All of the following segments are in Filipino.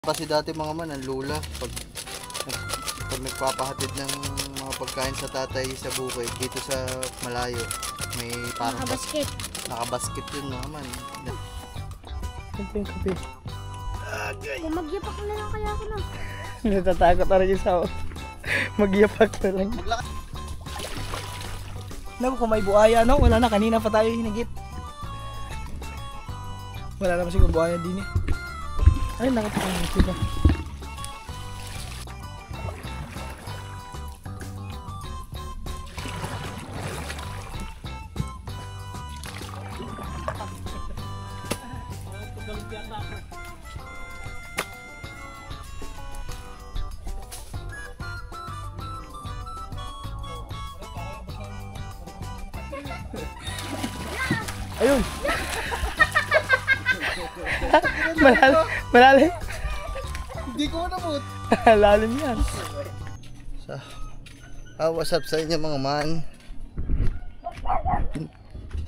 Kasi dati mga man, ang lula, pag nagpapahatid ng mga pagkain sa tatay sa bukid, dito sa malayo, may parang Nakabasket. Nakabasket yun mga man. Ito yung kape. Magyapak na lang kaya ako na. Natatakot na rin isa. Magyapak na lang. Naku, kung may buhaya, no? Wala na, kanina pa tayo hinagip. Wala naman siguro buhaya din eh. Ay, nakapakang diba? Ayun! Malalim! Hindi ko nabot. Lalim yan. What's up sa inyo mga man?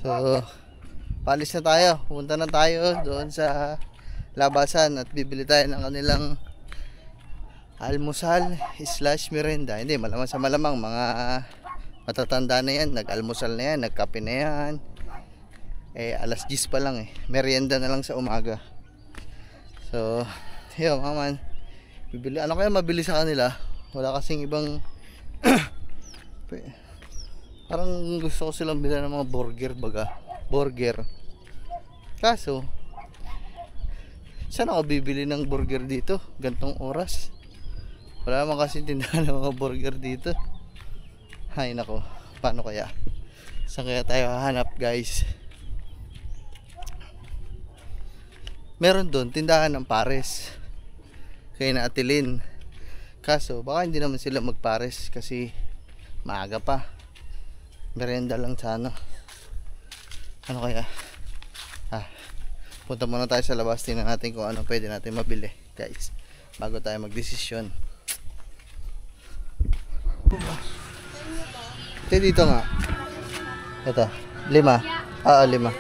So, palis na tayo. Pupunta na tayo doon sa labasan at bibili tayo ng kanilang almusal / merienda. Hindi, malamang sa malamang mga matatanda na yan. Nag-almusal na yan, nagkape na yan. Alas 10 pa lang eh. Merienda na lang sa umaga. So, yun mga man. Bibili. Ano kaya mabili sa kanila? Wala kasing ibang parang gusto ko silang bilhan ng mga burger. Kaso saan ako bibili ng burger dito gantong oras? Wala naman kasi tindahan ng mga burger dito. Hay nako, paano kaya? Saan kaya tayo hahanap guys? Meron doon tindahan ng pares kay na Atilin. Kaso baka hindi naman sila magpares kasi maaga pa. Merienda lang sana. Ano kaya? Punta muna tayo sa labas. Tingnan natin kung ano pwede natin mabili guys, bago tayo magdesisyon. Dito nga. Ito 5. 5.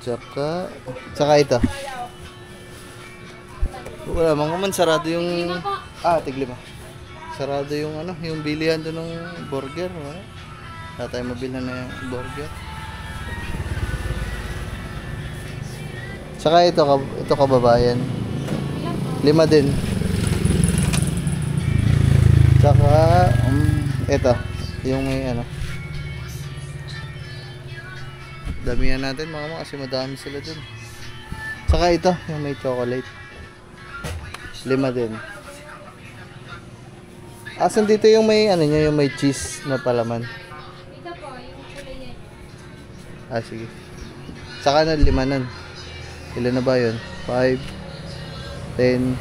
Tsaka ito. Wala man sarado yung tig 5. Sarado yung yung bilihan doon ng burger, wala. Wala tayong mabilhan na yung burger. Saka ito kababayan. 5 din. Saka ito yung may damihan natin mga kasi madami sila dun. Saka ito yung may chocolate. 5 din. Asan dito yung may yung may cheese na palaman? Ito po, yung kulay yan. Sige. Saka na 5 nun. Ilan na ba yun? 5, 10,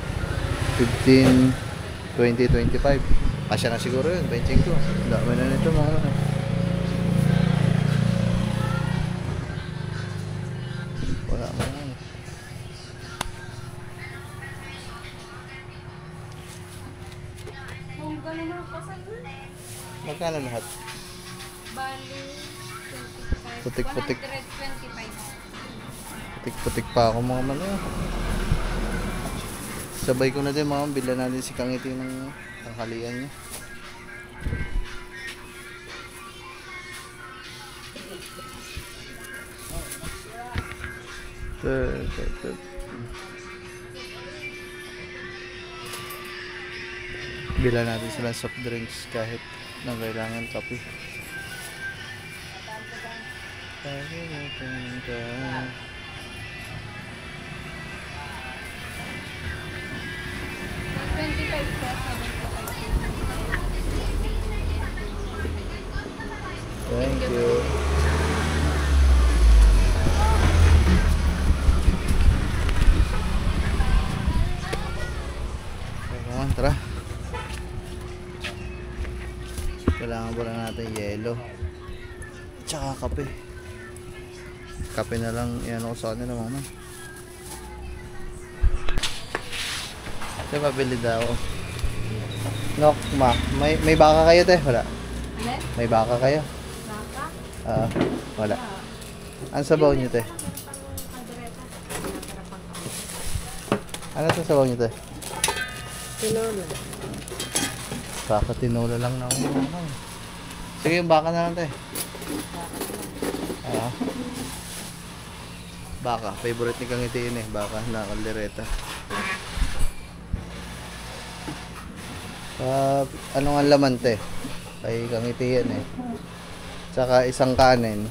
15, 20, 25. Kasya na siguro yun, 25. Dami na nito mga wala mo na. Kung gano'n na pasal mo. Magkano lahat? Bali, 25. Putik-putik. 125. Putik-putik pa ako mga man. Sabay ko na din mga bilhan natin si Kangiti ng tanghalian niya. Bilhan natin sila soft drinks kahit nang kailangan kape. Thank you. Tara. Kailangan ba lang natin yelo tsaka kape. Kape na lang yan ako sa kanila mama. Ito mabili daw. No, may baka kayo te? Wala. May baka kayo? Baka? Wala. Ang sabaw nyo te? Ano ito sabaw niyo, te? Tinola. Baka tinola lang na ako. Sige, yung baka na lang, te. Ah. Baka, favorite ni Kang Itiin eh. Baka na kaldereta. Ano nga laman, te? Kay Kang Itiin eh. Tsaka isang kanin.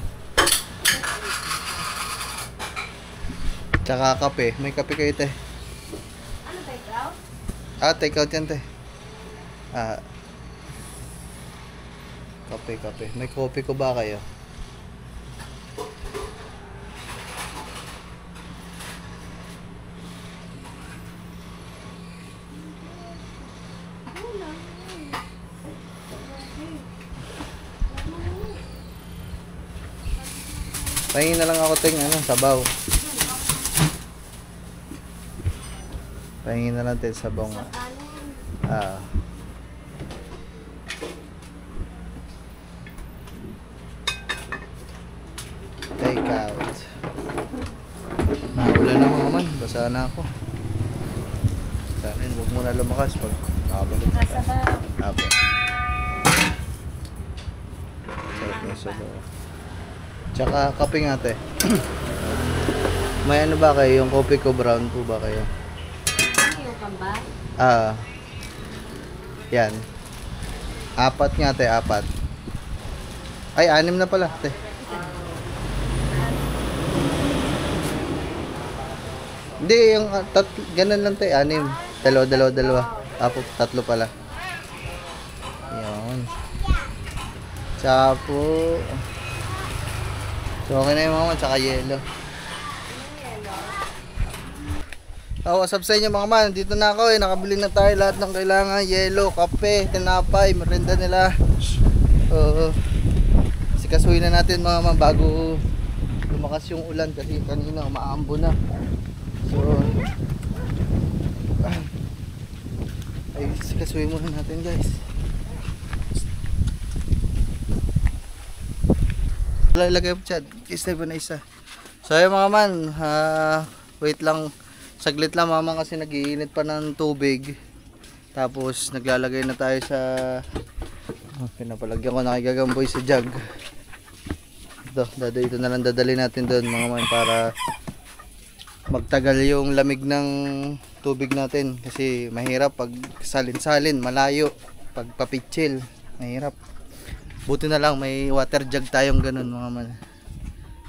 Tsaka kape. May kape kayo, te. Ano ba ikaw? Take out yan, te. Kape. May kopi ko ba kayo? Pahingin na lang ako ting sabaw. Pahingin na lang din sabaw nga. Take out. Naulan na mga man. Basa na ako. Sana huwag mo na lumakas pag nakabalik na tayo. Apo. Sarap na sabaw. Tsaka kape nga, te. May ano ba kayo? Yung kopi ko brown po ba kayo? Ano yung kamba? Yan. 4 nga, te. 4. Ay, 6 na pala, te. Hindi, yung ganun lang, te. 6. Dalawa. Tapos 3 pala. Yun. Tsaka po. So, okay na yung mga man, tsaka yelo. What's up sa inyo mga man? Dito na ako eh. Nakabili na tayo lahat ng kailangan. Yelo, kape, tinapay, merinda nila. Sikasuhin na natin mga man bago lumakas yung ulan kasi kanina umaambo na. So, ay sikasuhin muna natin guys. Lalagay po Chad. Isa na isa. So ayun mga man, wait lang. Saglit lang mama kasi nagiinit pa ng tubig. Tapos naglalagay na tayo sa pinapalagyan ko na kay Gagamboy sa jug. Ito na lang dadali natin doon mga man para magtagal yung lamig ng tubig natin kasi mahirap pag salin-salin, malayo, pag papitsil, mahirap. Buti na lang may water jug tayong ganun mga man.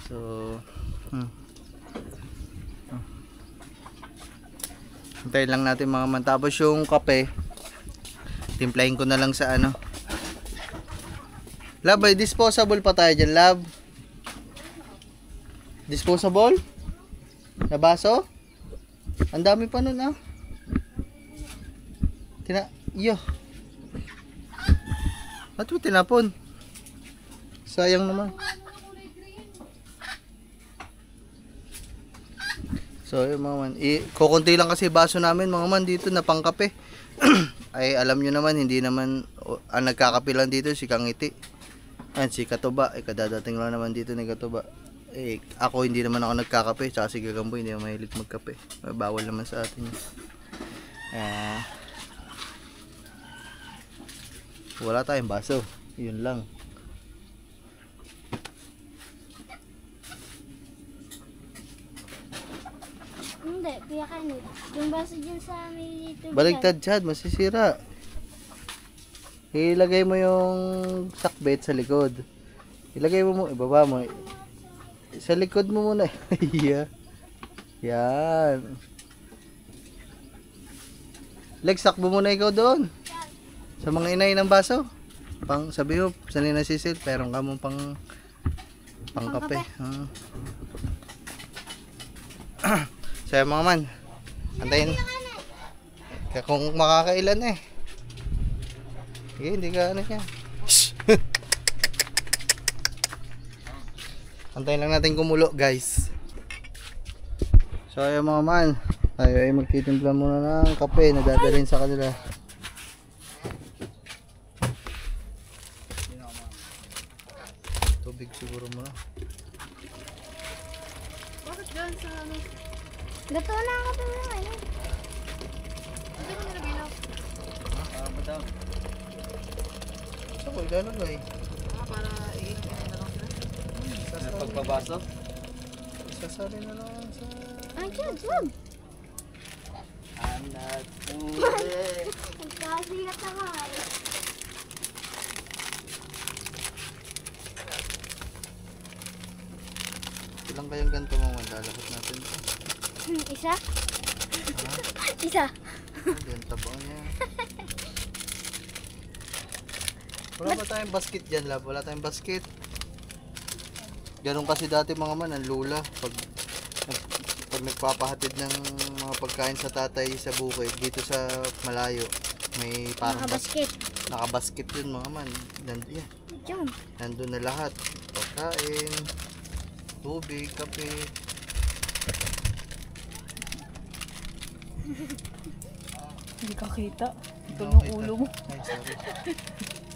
So, hintayin lang natin mga man. Tapos yung kape, timplahin ko na lang sa ano. Lab, ay disposable pa tayo dyan, Lab. Disposable? Na baso? Ang dami pa nun ah. Ba't mo tinapon? Sayang naman. So yun mga man, kukunti lang kasi baso namin mga man dito na pangkape. Ay alam nyo naman, hindi naman ang nagkakape lang dito si Kang Iti. Ayan si Katuba, kadadating lang naman dito ni Katuba. Ako hindi naman ako nagkakape, tsaka si Gagamboy hindi naman mahilig magkape. Bawal naman sa atin. Wala tayong baso, yun lang. Hindi, piyakan eh. Yung baso dyan sa may tubig. Baligtad Chad, masisira. Ilagay mo yung sakbet sa likod. Ilagay mo ibaba mo. Sa likod mo muna. Yan. Sakbo muna ikaw doon. Sa mga inay ng baso. Sabi mo, sanay na sisil, pero ka mo pang kape. So mga man, antayin. Kung makakailan eh. Hindi ka ano yan. Antayin lang natin kumulo guys. So ayun mga man, tayo ay magtitimpla muna ng kape na dadalhin sa kanila. Tubig siguro muna. Bakit dyan sa ano? Gato na ako ito ngayon. ko ilalagay. Para iingin na lang sila. Sasali. Pagpabasok. Sasali na lang sa... Ay, dyan. Anak uli. Kasi katawan. Ilang kayang ganito mga lalakot natin ito? Isa? Isa. Yan, tabang niya. Wala ba tayong basket dyan, lab? Wala tayong basket. Ganun kasi dati mga man, ang lula. Pag nagpapahatid ng mga pagkain sa tatay sa bukid, dito sa malayo, may parang Nakabasket. nakabasket yun mga man. Yan. Diyan. Nandun na lahat. Pagkain, tubig, kape. Hindi ka kita. Ito Hindi ng kita. ulo mo. Ay, sorry.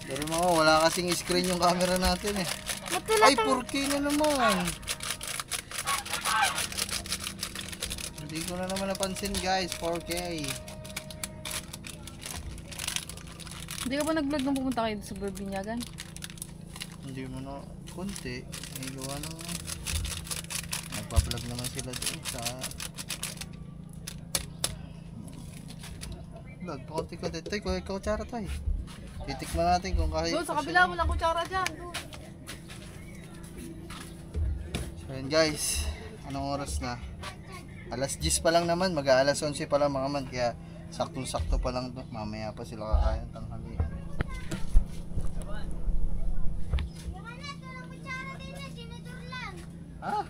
Sorry mga, wala kasing screen yung camera natin eh. Ay, 4K na naman. Hindi ko na naman napansin guys, 4K. Hindi ka ba nag-vlog nung pumunta kayo sa Binyagan? Hindi mo na, kunti. May gawa ng, nagpa-vlog naman sila doon sa vlog. Pakunti-kunti. Tay, ikaw tsara tay. Titikman natin kung kahit. Doon sa kabila, walang kutsara dyan. Doon. So yun guys, anong oras na? Alas 10 pa lang naman, mag-aalas 11 pa lang mga man, kaya saktong-sakto pa lang to. Mamaya pa sila kakain tanghalian. Ah?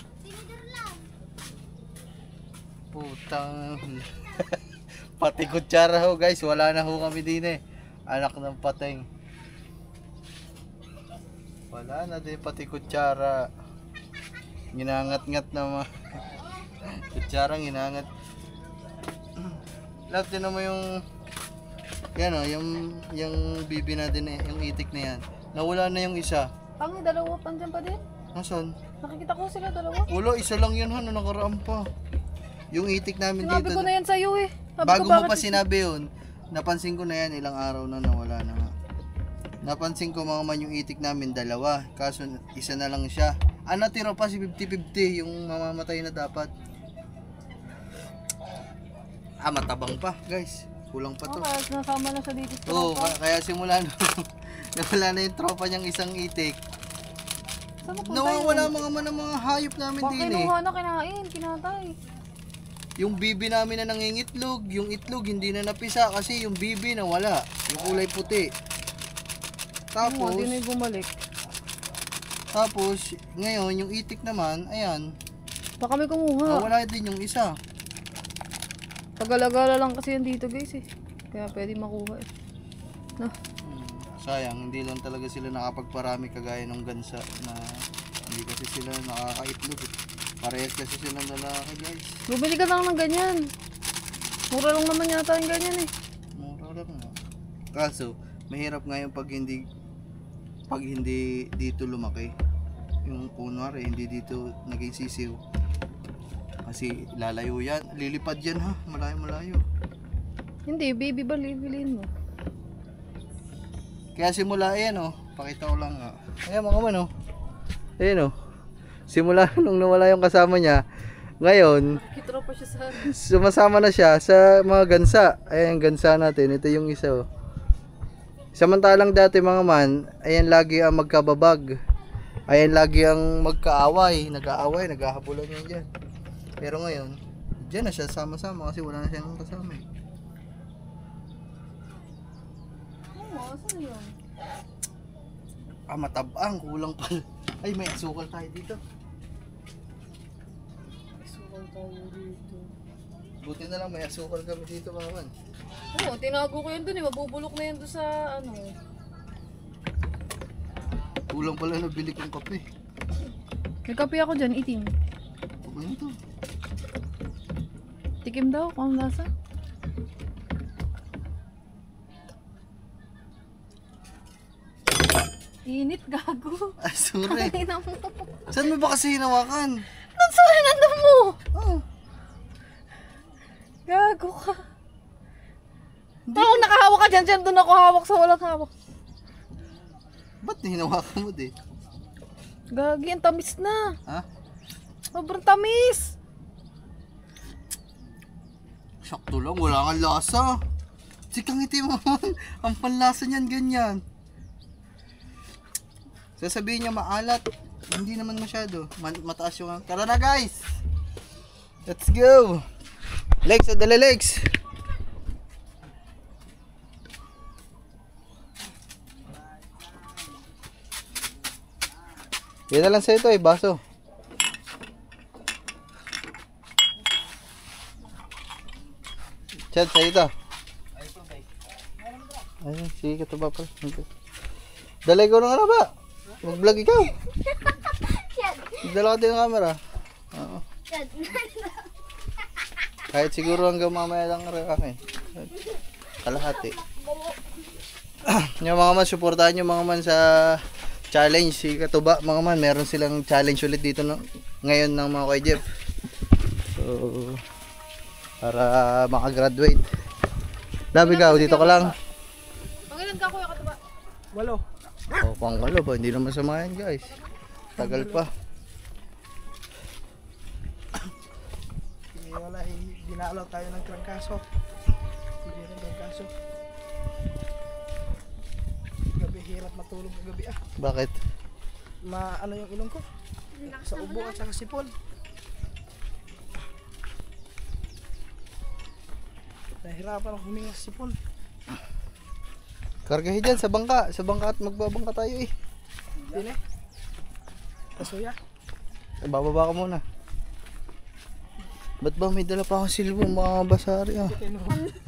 Putang. Pati kutsara ho guys, wala na ho kami din eh. Anak ng pateng. Wala na din pati kutsara. Ginangat-ngat na mga kutsarang ginangat. Lahat din naman yung yan o, yung bibi natin eh, yung itik na yan. Nawala na yung isa. Pang dalawa pa dyan pa din. Nasaan? Nakikita ko sila dalawa. Wala, isa lang yun ha, nakaraan pa. Yung itik namin Sinabi dito. ko na yan sa'yo eh. Sabi Bago ko, mo bakit pa sinabi yun, napansin ko na yan, ilang araw na nawala na nga. Napansin ko mga man yung itik namin, dalawa. Kaso isa na lang siya. Natira pa si 50-50, yung mamamatay na dapat. Matabang pa, guys. Kulang pa to. kaya nasama na siya dito sa Oo, tropa. kaya simula nung nawala na yung tropa niyang isang itik. Saan mo punta Nawawala yun? mga hayop namin Baka din eh. kinuha na, kinain, kinatay. Yung bibi namin na nangingitlog, yung itlog hindi na napisa kasi yung bibi nawala. Yung kulay puti. Tapos, Hindi na yung bumalik. tapos ngayon yung itik naman, ayan, Baka may kumuha. nawala din yung isa. Tagal-agala lang kasi yan dito guys eh. Kaya pwede makuha eh. No. Sayang, hindi lang talaga sila nakapagparami kagaya ng gansa na hindi kasi sila nakakaitlog. Parehas kasi sila lalaki guys. Bumili ka lang ng ganyan. Mura lang naman yata yung ganyan eh. Mura lang nga. Kaso, mahirap ngayon pag hindi dito lumaki. Yung kunwari, hindi dito naging sisiw. Kasi lalayo yan. Lilipad yan ha. Malayo-malayo. Hindi, baby ba bibiliin mo? Kaya simula yan oh. Pakita ko lang nga. Ayan mga man oh. Ayan oh. Simula nung nawala yung kasama niya. Ngayon, Kitro pa siya sa... sumasama na siya sa mga gansa. Ayan, gansa natin. Ito yung isa oh. Samantalang dati mga man, ayan lagi ang magkababag. Ayan lagi ang magkaaway. Nag-aaway, naghahabulan yan dyan. Pero ngayon, dyan na siya sama-sama kasi wala na siyang kasama eh. Oo, saan yun? Matabang, kulang pa. Ay, may asukal tayo dito. Asukal tayo dito. Buti na lang may asukal kami dito mga man. Oo, tinago ko yun dun eh. Mabubulok na yun dun sa ano. Kulang pala nabili kong kape. May kape ako dyan, itim. Ano to? Tikim daw kung ang lasa. Init, gago. Sorry. Ay, na mo. Saan mo ba kasi hinawakan? Doon sa hinanda mo! Oh, Gago ka. Ako nakahawak ka dyan, doon ako hawak sa walang hawak. Ba't hinawakan mo din? Gagi, ang tamis na. Ha? Sobrang tamis. Sakto lang, wala kang lasa. Sikang ngiti mo. Ang panlasa niyan, ganyan. Sasabihin niya maalat. Hindi naman masyado. Mataas yung... Tara na guys! Let's go! Legs, dali legs! Yan na lang sa ito baso. Chad, sa ito. Ayun, sige, katuba pa. Dalay ko ng ano ba? Mag-vlog ikaw. Dala ko din ang camera. Oo. Kahit siguro hanggang mamaya lang rin akin. Kalahati. Yung mga man, supportahan yung mga man sa challenge. Si Katuba, mga man, meron silang challenge ulit dito ngayon ng mga Kuya Jeff. So, para makagraduate. Dabi ka, dito ka lang. Pangilan ka, Kuya Katuba? 8. O, pangkalo ba? Hindi naman masama yan guys. Tagal pa. Wala, dinalaw tayo ng trangkaso. Hindi ng trangkaso. Gabi, hirap matulog ng gabi Bakit? Ano yung ilong ko? Sa ubo at saka sipon. Nahirapan ako huminga sa sipon. Kargahin dyan sa bangka. Sa bangka at magbabangka tayo eh. Dili. Kasuya. Bababa ka muna. Ba't ba may dala pa akong silbo mga basari ah?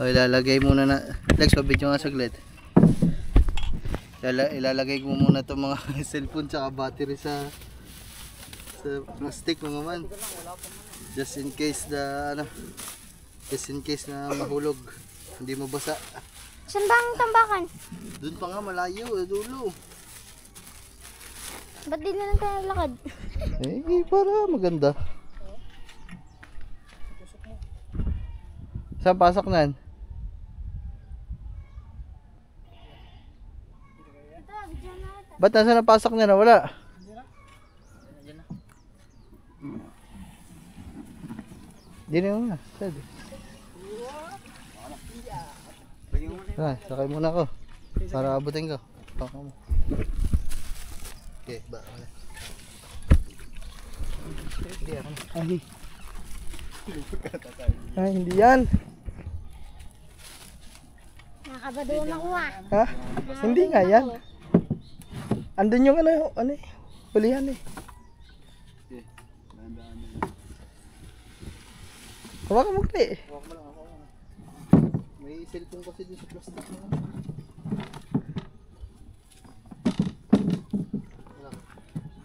O, ilalagay muna na. Lex, pabidyo nga saglit. Ilalagay ko muna itong mga cellphone tsaka battery sa plastic mga man. Just in case na mahulog. Hindi mabasa. Saan ba ang tambakan? Doon pa nga malayo, dulo. Ba't di na lang tayo lakad? Eh, para maganda. Saan pasok nan? Ba't nasa napasok na wala? Di na muna. Sad. Sakay muna ako. Para abutin ko. Pako mo. Okay, ba. Ay, hindi yan. Nakakabadoon ako Ha? Hindi nga yan. Andun yung hulihan eh. Hawakan mo kali. May cellphone kasi dito sa plastic mo.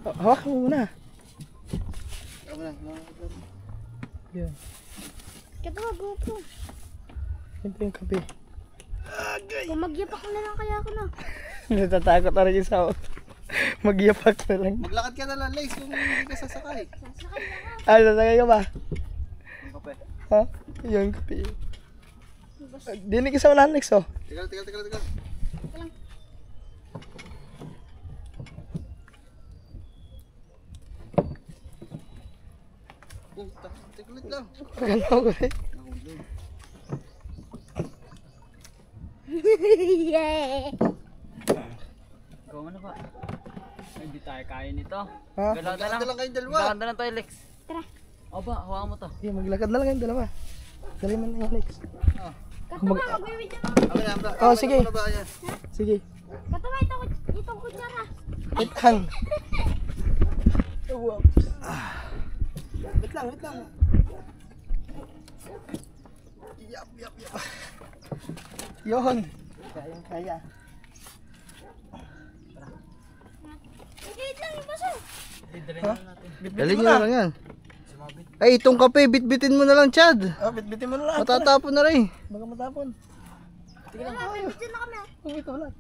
Hawakan mo muna. Yan. Kaya ba, GoPro? Yan po yung kape. Magyapak na lang kaya ako na. Natatakot na rin isa. Magyapak na lang. Maglakad ka na lang, Lex, kung hindi ka sasakay. Sasakay na ako. Ah, sasakay ka ba? Yung kape. Ha? Yung kape. Dinig ka sa unahan, Lex, oh. Tigal. Tikulit lang. Ano ko eh. Yeah! Ikaw ano ba? Ay, di tayo kaya nito. Ha? Galanda Maglakad na lang kayong dalawa. Galanda lang tayo, Lex. Tara. O ba, hawakan mo to. Sige, maglakad na lang yung dalawa. Dali mo na yung Lex. Katuwa, mag-video na. Ako na, Ambra. Oh, sige. Ano ba yan? Sige. Katuwa, itong kutsara. Wait lang. Whoops. Wait lang. Yap. Yun. Kaya. Wait lang, yung baso. Ha? Dali nyo na lang yan. Ay, itong kape, bitbitin mo na lang, Chad. Oh, bitbitin mo na lang. Matatapon na rin. Baka matapon. Tara, mag-video na kami. Ito lang.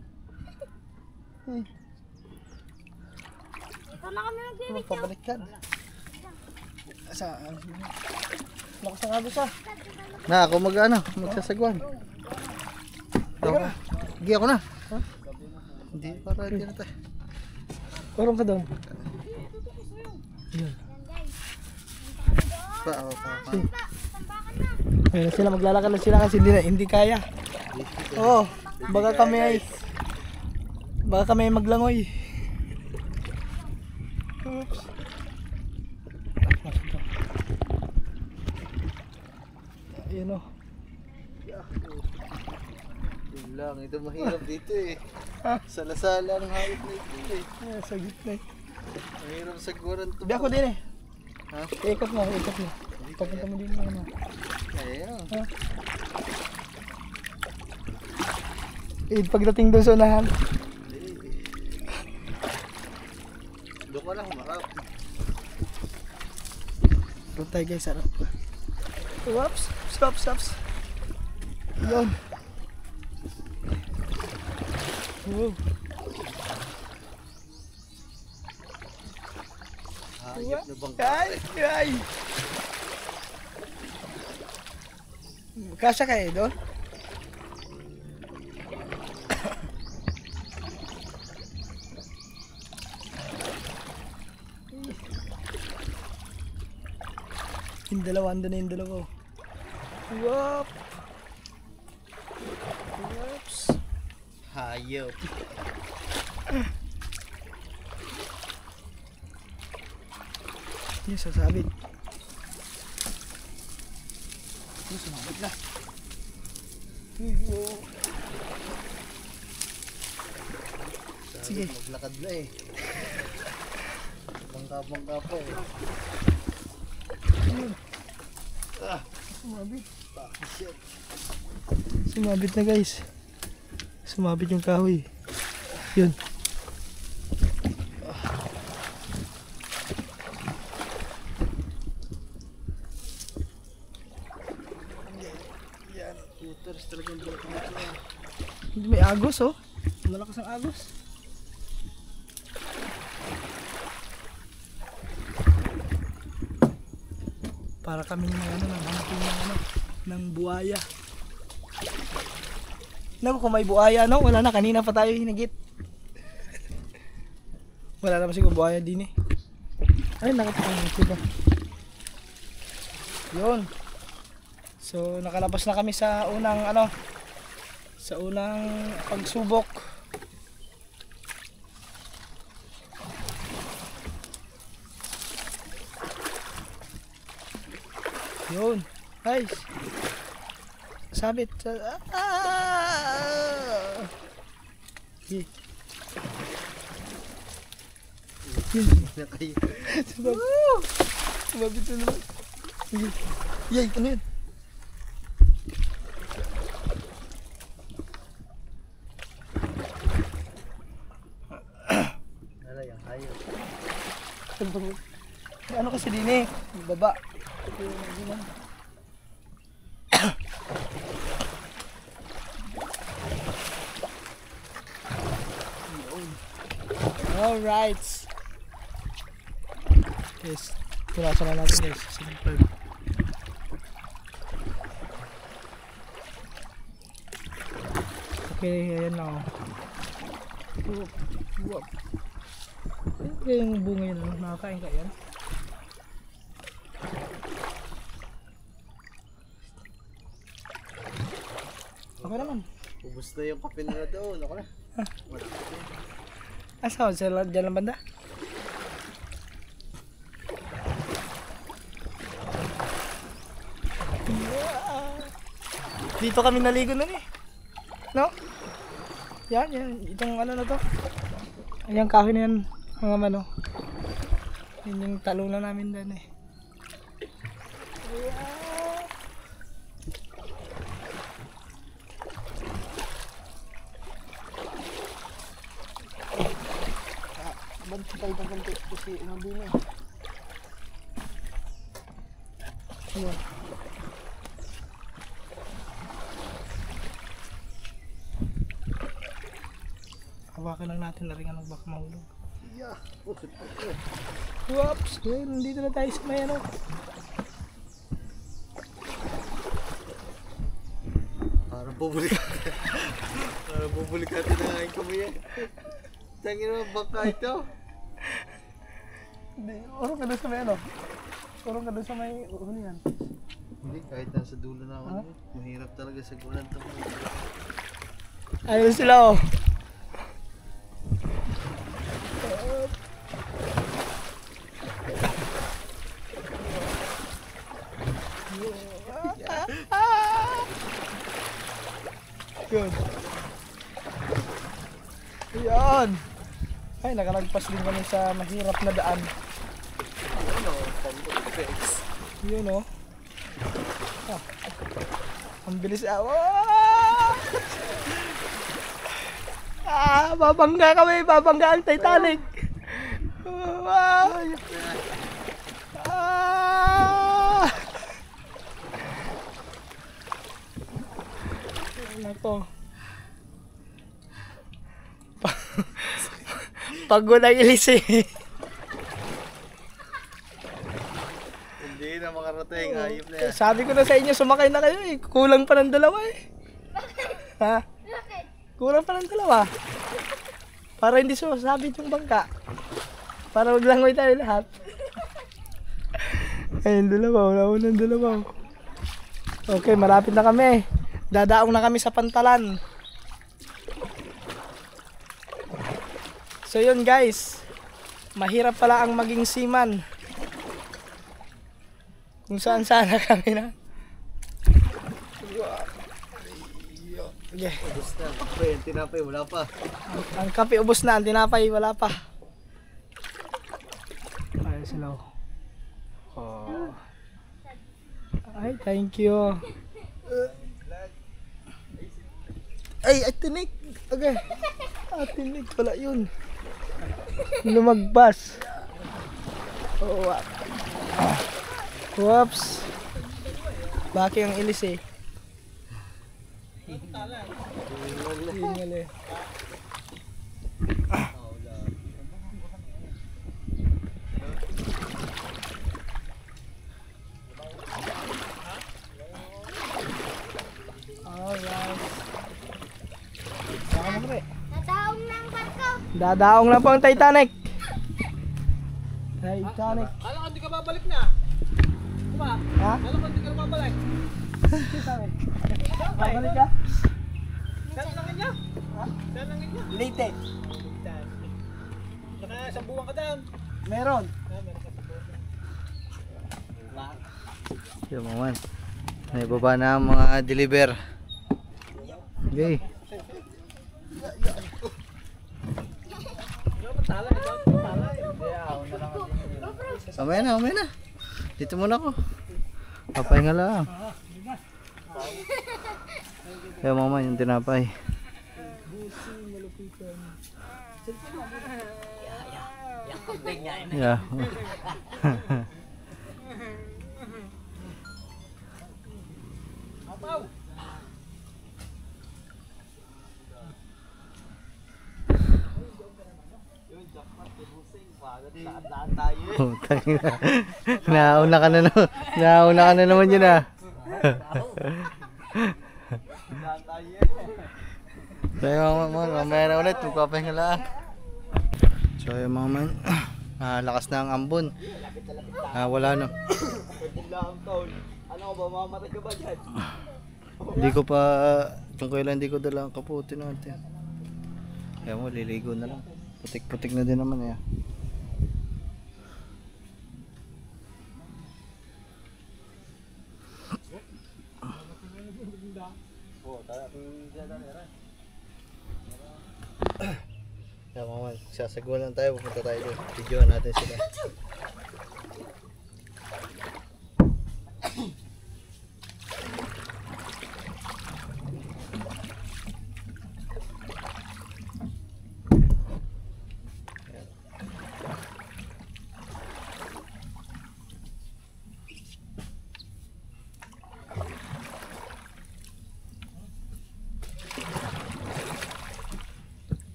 Ito na kami mag-video. Pabaliktad. Saan? Lakas ng agos ah. Na, ako magsasagwan. Sige, ako na. Hindi, para hindi na tayo. Urong ka doon. Yan. Pa. Ayun sila, maglalakad lang sila kasi hindi kaya. Oo, baka kami ay maglangoy. Oops. Ayun o. Yun lang, ito mahirap dito eh. Ha? Salasala ang hayop na ito eh. Ay, sa gitna eh. Mahirap saguran ito. Di ako din eh. Ha? Ikot mo. Papunta mo din mo. Ano. Ayun. Ha? Pagdating doon sa unahan. Doon ka lang humarap. Doon tayo guys, harap. Whoops, stops. Yun. Wow. Hayop na bang Ay! Kasya kayo doon? Yung dalawa, andun na yung dalawa. Whoop! Whoops! hayop? Yung sasabit. Yung sumabit na. Sige. Maglakad na eh. Bangka pa eh. Sumabit. Shit. Sumabit na guys. Sumabit yung kahoy. Yun. Shooters talagang bulat na ito. Hindi may agos oh. Malakas ang agos. Para kami ng buhaya. Naku, kung may buhaya no, wala na, kanina pa tayo hinagit. Wala naman siguro buhaya din eh. Ay, nakapakang diba? Yun. So, nakalabas na kami sa unang sa unang pagsubok. Yun. Guys. Sabit. Okay. Sabit na naman. Yay, ano yun? Wala yung hayop. Ano kasi din eh, baba. Alright. Guys, tulasan na natin guys. Simple. Okay, ayan na oh. Wop. Ano yung bunga yun? Nakakain ka yan? Okay naman. Ubus na yung kape nila doon. Ako na. Asa ko? Diyan lang banda? Dito kami naligo nun eh. No? Yan. Itong ano na to. Ayan kahoy na yan. Mga ano. Yun yung talong na namin doon eh. Bantay kasi umabi na. Ayan. Hawakan lang natin na rin ang baka mahulog. Yeah. Whoops! Nandito na tayo sa may ano. Parang bubulik Parang bubulik natin na ngayon kami yan. Tangin naman baka ito. Hindi, urong ka doon sa may ano. Urong ka doon sa may ulian. Hindi, kahit nasa dulo na ako. Mahirap talaga sa gulan to. Ayun sila oh. Yun. Yan. Ay, nakalagpas din kami sa mahirap na daan. Yun oh. Ah. Ang bilis ah. Ah, babangga kami, babangga ang Titanic. Wow. Ah. Nako. Pagod ang ilis eh. Hindi na makarating, hayop na yan. Sabi ko na sa inyo, sumakay na kayo eh. Kulang pa ng dalawa eh. Ha? Kulang pa ng dalawa. Para hindi sumasabit yung bangka. Para maglangoy tayo lahat. Ayun, dalawa. Wala ko ng dalawa. Okay, malapit na kami. Dadaong na kami sa Pantalan. So yun guys. Mahirap pala ang maging seaman. Kung saan sana kami na. Okay. Ubus na. Pre, yung tinapay, wala pa. Ang kape ubos na, ang tinapay wala pa. Ay sila. Oh. Ay, thank you. Ay, tinik. Okay. Tinik pala yun. Lumagbas. Oh, whoops. Baki ang ilis eh. Hingal eh. Alright. Saka mo pre. Nadaong ng barko. Dadaong na po ang Titanic. Titanic. Kala ko hindi ka babalik na. Kuma? Ha? Kala ko hindi ka babalik. Babalik ka? Saan lang niya? Ha? Saan lang niya? Late. Saka sa buwan ka down. Meron. Yung mga may baba na ang mga deliver. Okay. Mamaya na. Dito muna ako. Papahinga lang. Kaya mama yung tinapay. Yeah. Oh, nauna ka na naman. Nauna ka na naman yun ah. Kaya mamaya na ulit. Magpapahinga lang. So yung mga man, lakas na ang ambon. Wala na. Ano ba, mamamatay ka ba dyan? Hindi ko pa, kung kailan hindi ko dala ang kaputi natin. Kaya mo, liligo na lang. Putik-putik na din naman eh. Kaya mga sasagwa lang tayo, pupunta tayo doon. Videoan natin sila.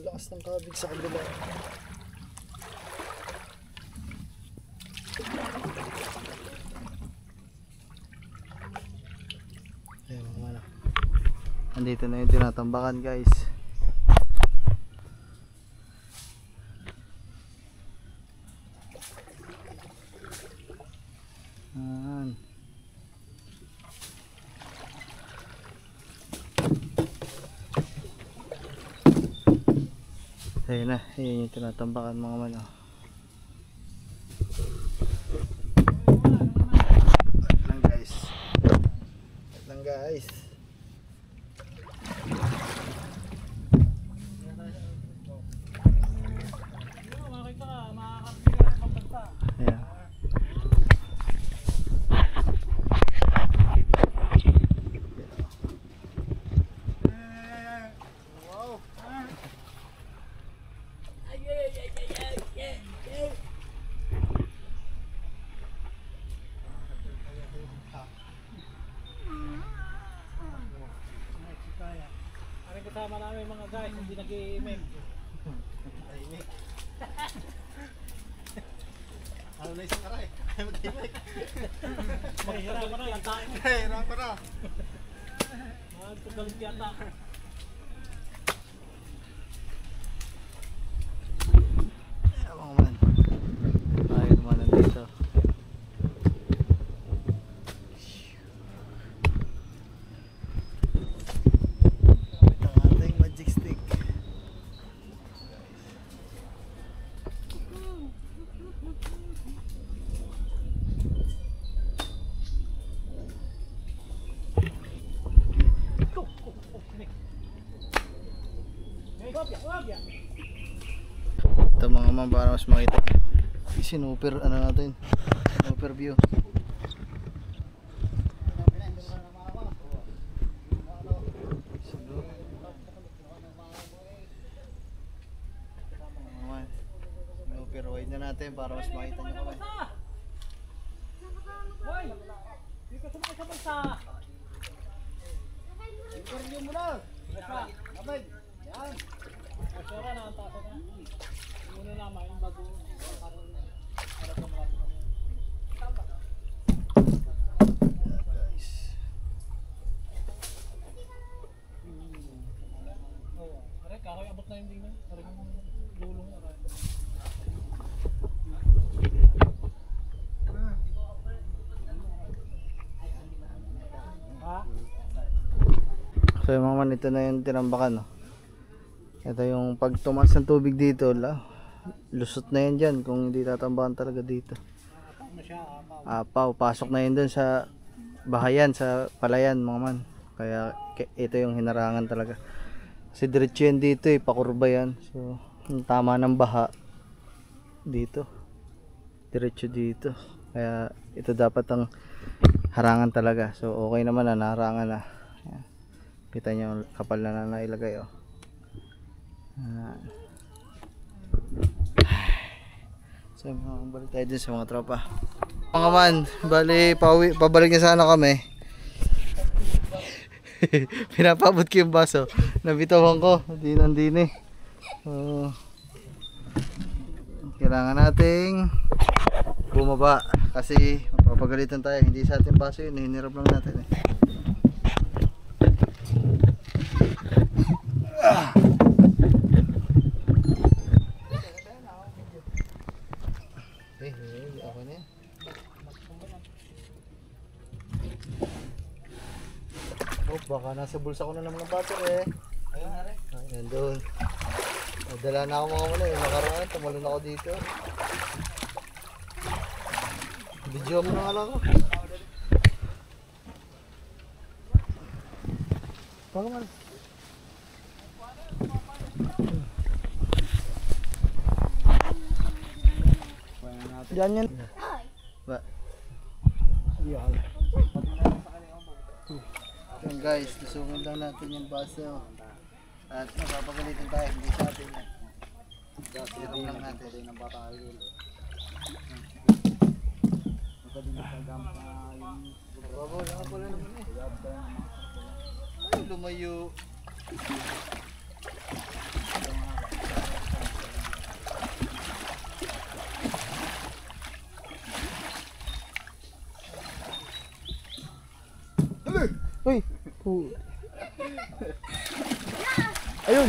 Lakas ng kabig sa kabila. Ayun, wala. Andito na yung tinatambakan guys. Ayun na, yun yung tinatambakan mga man. Oh. Wait lang guys. Wait lang guys. Ayan. Kasama namin mga guys, hindi nag-i-imik. Ano na isang aray? Ayaw mag-imik. Mahirap ko na, yata. Hirap ko na. Magagalit yata. Ayan mga man. Ayun naman nandito. Ang ating magic stick. Ito mga man para mas makita. Sinuper ano natin. Sinuper view. Sinuper wide na natin para mas makita nyo kami. Hoy! Hindi ka sumakay sa bansa! Interview mo na! Basta! Abay! Yan! Masura na ang taso na. Muna naman yung bago. Para sa marami kami. Guys. Oo. Pare, kahoy abot na yung tingnan. Pare yung gulong na rin. Ha? So yung mga man, ito na yung tinambakan, no? Ito yung pag tumaas ng tubig dito, lusot na yan dyan kung hindi tatambakan talaga dito. Ano siya? Apaw, pasok na yun dun sa bahayan, sa palayan mga man. Kaya ito yung hinarangan talaga. Kasi diretso yan dito eh, pakurba yan. So, yung tama ng baha dito. Diretso dito. Kaya ito dapat ang harangan talaga. So, okay naman na, naharangan na. Ayan. Kita nyo yung kapal na nailagay, oh. So, balik tayo din sa mga tropa. Mga man, bali, pabalik niya sana kami. Pinapabot ko yung baso. Nabitawan ko, hindi kailangan nating bumaba kasi mapapagalitan tayo. Hindi sa ating baso yun, hinirap lang natin eh. Ako na yan. Oh, baka nasa bulsa ko na naman ang bato eh. Ayun na rin. Ayun doon. Nadala na ako mga muna. Yung nakaraan, tumalon ako dito. Video mo na nga lang ako. Baka man. Diyan yan. Ba? Yan. Yan guys, tusungin lang natin yung baso. At napapagalitan tayo, hindi sa atin yan. Hirap lang natin. Babaw lang ako lang naman eh. Ay, lumayo. Uy! Ayun!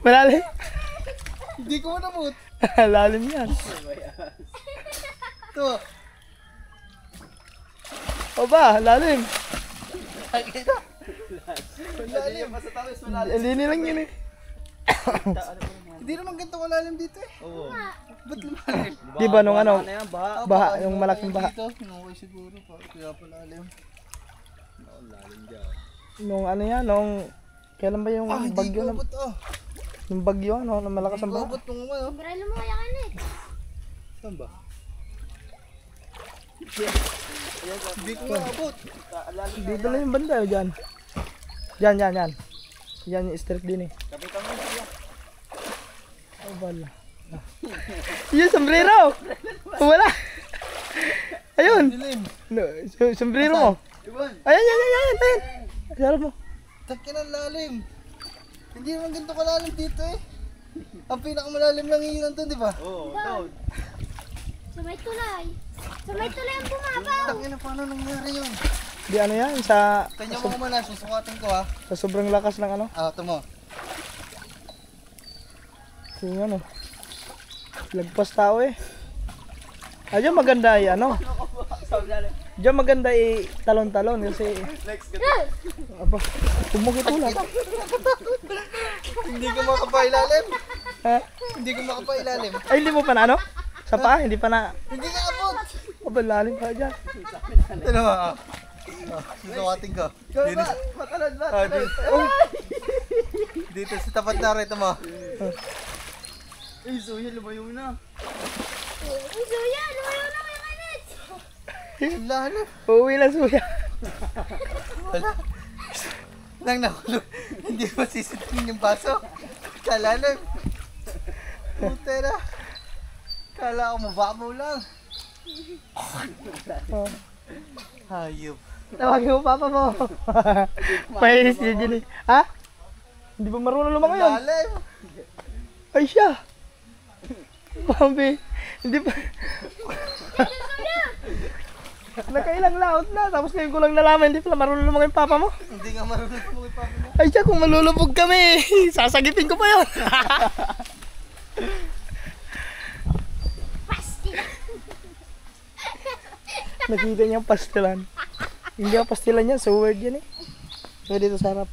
Malalim. Hindi ko manamot! Lalim yan. Ito! O ba, lalim. Nakikita! Hindi lang yun eh. Hindi naman ganito kalalim dito eh. Oo. Ba't lumalim? Di ba nung ano, Ano yan, baha? baha, yung malaking baha. Dito, kinukoy siguro. Kaya palalim. Lalim dyan. Nung ano yan, nung, kailan ba yung Hindi bagyo na, gubot oh. yung bagyo, ano, na malakas ang baha? Gubot nung ano. Umbrella mo kaya ka eh. Saan ba? Hindi ko maabot. Dito lang yung banda, dyan. Dyan. Yan yung strip din eh. Kapitan mo siya. Oh, bala. Yung sombrero! Wala! Ayun! Dilim. No, sombrero mo. Iwan. Ayan. Sarap mo. Takin ang lalim. Hindi naman ganito kalalim dito eh. Ang pinakamalalim lang yun nandun, di ba? Oo, ito. Sa may tulay. Sa may tulay ang bumabaw. Takin na paano nangyari yun? Di ano yan, sa Kanya mo muna, susukatin ko ha. sobrang lakas ng ano. Ito mo. Yung ano. Lagpas tao eh. Diyan maganda eh, ano. Diyan maganda eh, talon-talon kasi. Aba, pumukit ulan. Hindi ko makapailalim. Ha? Hindi ko makapailalim. Ay, hindi mo pa na ano? Sa paa, hindi pa na. Hindi ka abot. Aba, lalim pa dyan. Ito mo. Susukatin ko. Dito. Matalad ba? Dito sa tapat na rito mo. Eh, suya, lumayo na. Suya, lumayo na kayo kanit. Lalim. Uuwi lang suya. Nang nakulog. Hindi mo sisitin yung baso. Kalalim. Putera. Kala ko mababaw lang. Oh. Hayop. Tawagin mo papa mo. May siya dyan eh. Ha? Hindi ba marunong lumangoy yun? Lalim. Ay siya. Mami, hindi pa. Nakailang laot na, tapos ngayon ko lang nalaman, hindi pala marunong lumangoy yung papa mo. Hindi nga marunong mo kay papa mo. Ay siya, kung malulubog kami, sasagipin ko pa yun. Nakita niya ang pastilan. Hindi ang pastilan yan, so weird yan eh. So dito sa harap.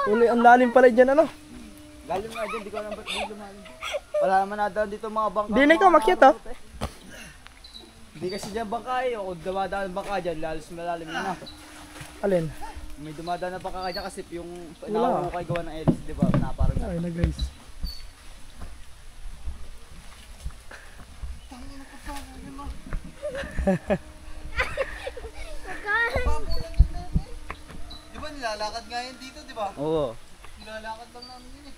Uli, ang lalim pala dyan ano. Lalim nga dyan, di ko alam ba't di lumalim. Wala naman nadaan dito mga bangka. Di na ikaw makyat oh. Hindi kasi dyan bangka eh. O dumadaan ng bangka dyan, lalos malalim yun na. Alin? May dumadaan na bangka dyan kasi yung Wala. nakakukay gawa ng Elis, di ba? Naparang Ay na guys. Di ba nilalakad nga yan dito, di ba? Oo. Nilalakad lang namin yun eh.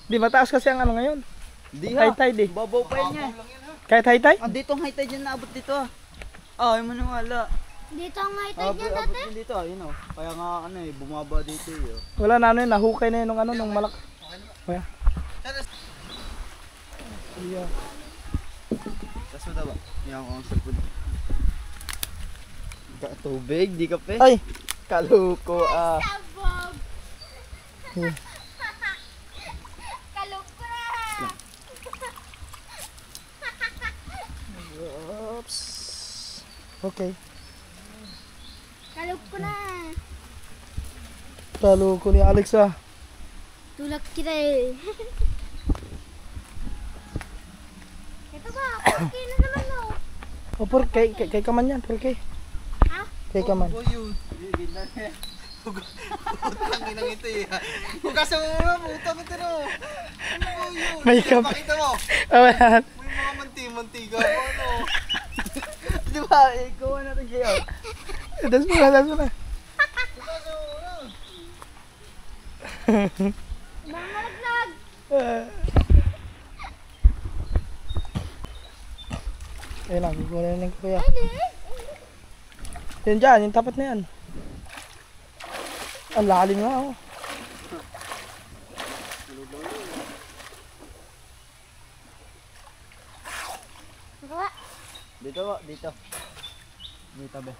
Di mataas kasi ang ano ngayon. Di High tide eh. Babaw pa yun niya. Lang yan ha. Kahit high tide? Dito ang high tide dyan naabot dito ah. Ay, maniwala. Dito ang may tide niya Abot dati. din dito, ayun oh. Kaya nga ano eh, bumaba dito eh. Oh. Wala na ano yun, nahukay na yun nung ano, nung malak. Kaya. Yeah. Kaso na ba? Yan ako ang sabon. Tubig, di ka pe? Ay! Kaluko ah. Sabog. Hmm. Kalukra. Oops. Okay. Kalukra. Talo ko ni Alex ah. Tulak kita eh. Ito ba? Okay na naman no. O, kay kaman yan, por kay. Ha? Kay kaman. Oh, yun. Putang inang ito eh. Hugasan mo muna, putang ito no. Ano po yun? May kap- Pakita mo. Ayan. May mga manti-mantiga mo ano. Di ba? Ikaw natin kayo. Das mo na. Hugasan mo muna. Mga malaglag. Ayun lang, gugulay lang ko kuya. Pwede. Yan dyan, yung tapat na yan. Ang lalim nga oh. Gawa. Dito ba? Dito. Dito ba?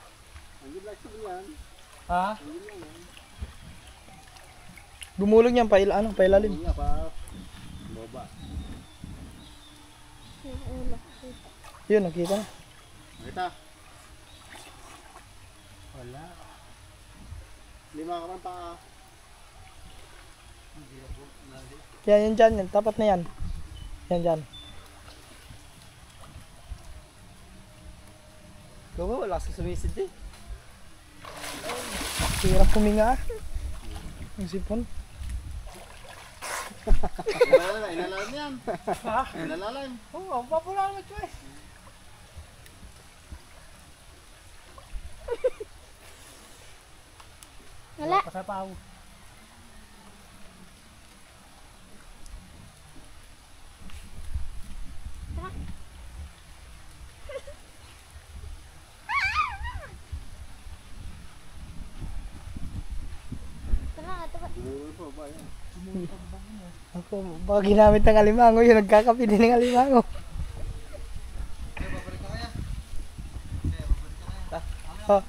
Ha? Gumulong yan, pailalim. Nga pa. Boba. Yun, nakita na. Kita. Wala. Lima ka man pa. Yan dyan, yan. Tapat na yan. Yan dyan. Gawa, wala sa sumisid eh. Hirap huminga. Ang sipon. Inalalim yan. Ha? Inalalim. Oo, papula naman ito eh. Wala. Pasapaw. Tara, tara. Ako, baka ginamit ng alimango yun. Nagkakapi din ng alimango. Oh.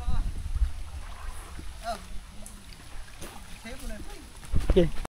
Okay.